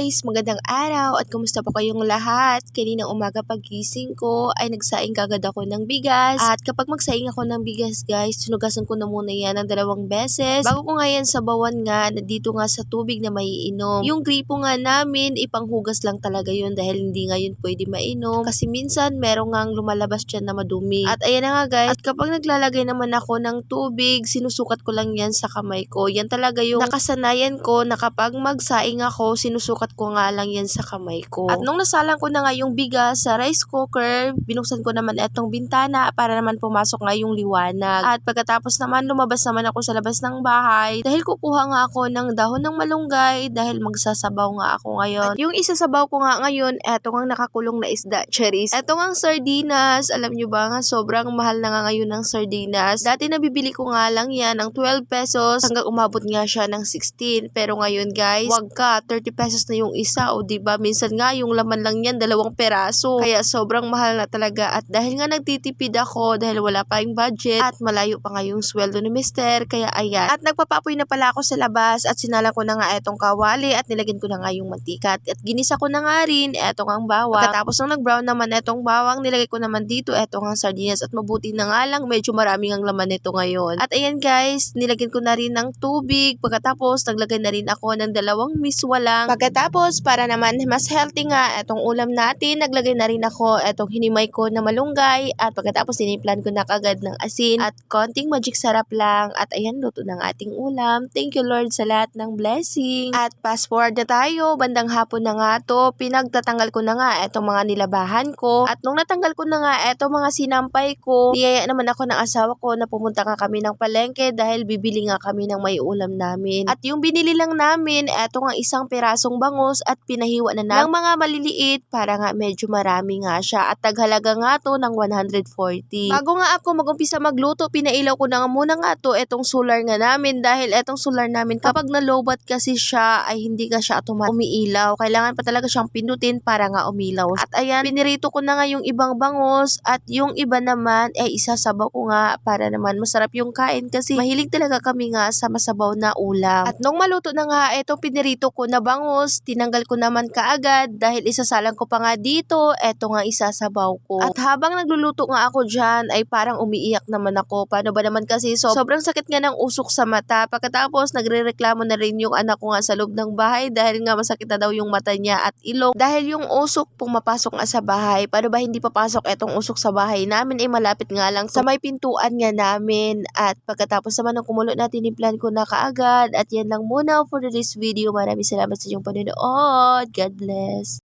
guys! Magandang araw at kumusta po kayong lahat? Kaninang umaga pagising ko ay nagsaing kagad ako ng bigas. At kapag magsaing ako ng bigas guys, sinugasan ko na muna yan ng 2 beses. Bago ko nga yan sabawan nga, dito nga sa tubig na maiinom. Yung gripo nga namin, ipanghugas lang talaga yun dahil hindi nga yun pwede mainom. Kasi minsan merong nga lumalabas dyan na madumi. At ayan na nga guys, at kapag naglalagay naman ako ng tubig, sinusukat ko lang yan sa kamay ko. Yan talaga yung nakasanayan ko na kapag magsaing ako, sinusukat ko nga lang yan sa kamay ko. At nung nasalang ko na nga yung bigas sa rice cooker, binuksan ko naman etong bintana para naman pumasok nga yung liwanag. At pagkatapos naman, lumabas naman ako sa labas ng bahay dahil kukuha nga ako ng dahon ng malunggay dahil magsasabaw nga ako ngayon. At yung isasabaw ko nga ngayon, eto nga nakakulong na isda, cherries. Eto nga sardinas, alam nyo ba nga sobrang mahal na nga ngayon ng sardinas. Dati nabibili ko nga lang yan ng 12 pesos hanggang umabot nga siya ng 16. Pero ngayon guys, wag ka, 30 pesos na yung isa o diba? Minsan nga yung laman lang yan 2 peraso. Kaya sobrang mahal na talaga at dahil nga nagtitipid ako dahil wala pa yung budget at malayo pa nga yung sweldo ni mister, kaya ayan. At nagpapapoy na pala ako sa labas at sinala ko na nga etong kawali at nilagyan ko na nga yung mantika at ginisa ko na nga rin etong ang bawang. Pagkatapos nung nag-brown naman etong bawang, nilagay ko naman dito etong ang sardinas at mabuti na nga lang medyo maraming ang laman nito ngayon. At ayan guys, nilagyan ko na rin ng tubig. Pagkatapos naglagay na rin ako ng 2 miswa lang. Pagkatapos para naman mas healthy nga etong ulam natin, naglagay na rin ako etong hinimay ko na malunggay at pagkatapos tinimplan ko na kagad ng asin at konting magic sarap lang at ayan, luto ng ating ulam. Thank you Lord sa lahat ng blessing. At fast forward na tayo, bandang hapon na nga to, pinagtatanggal ko na nga etong mga nilabahan ko at nung natanggal ko na nga etong mga sinampay ko, niyaya naman ako ng asawa ko na pumunta nga kami ng palengke dahil bibili nga kami ng may ulam namin. At yung binili lang namin, eto nga 1 pirasong bangus at pinahiwa na ng mga maliliit para nga medyo marami nga siya at taghalaga nga to ng 140. Bago nga ako magumpisa magluto, pinailaw ko na nga muna nga to etong solar nga namin dahil etong solar namin kapag nalobat kasi siya ay hindi ka siya umiilaw. Kailangan pa talaga siyang pindutin para nga umilaw. At ayan, pinirito ko na nga yung ibang bangus at yung iba naman ay isasabaw ko nga para naman masarap yung kain kasi mahilig talaga kami nga sa masabaw na ulam. At nung maluto na nga etong pinirito ko na bangus, tinanggal ko naman kaagad dahil isasalang ko pa nga dito, eto nga isasabaw ko. At habang nagluluto nga ako dyan ay parang umiiyak naman ako. Paano ba naman kasi sobrang sakit nga ng usok sa mata. Pagkatapos nagrereklamo na rin yung anak ko nga sa loob ng bahay dahil nga masakit na daw yung mata niya at ilong dahil yung usok pumapasok nga sa bahay. Paano ba hindi papasok etong usok sa bahay namin ay malapit nga lang sa may pintuan nga namin. At pagkatapos naman ng kumulo natin, implan ko na kaagad at yan lang muna for this video. Maraming salamat sa inyong panonood. God bless.